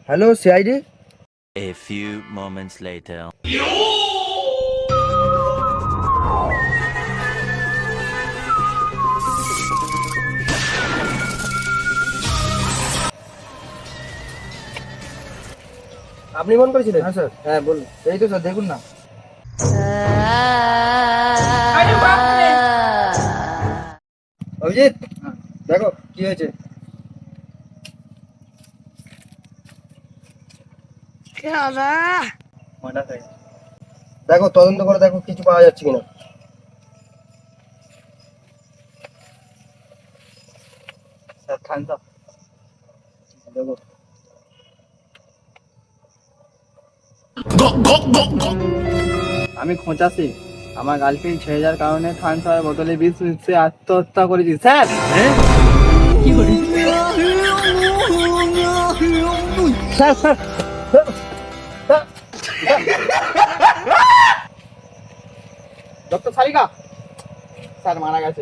Hello CID. A few moments later. আপনি phone করেছিলেন? হ্যাঁ স্যার। হ্যাঁ বলুন। এই তো স্যার দেখুন না। অভিজিৎ দেখো কি হয়েছে। দেখো তদন্ত করে দেখো কিছু পাওয়া যাচ্ছে কিনা। স্যার খান স্যার। দেখো আমি খোঁচাছি, আমার গার্লফ্রেন্ড ছেড়ে যাওয়ার কারণে খান স্যার বোতলে বিষ মিশিয়ে আত্মহত্যা করেছি sir. Sir sir doctor Sarika sir মারা গেছে।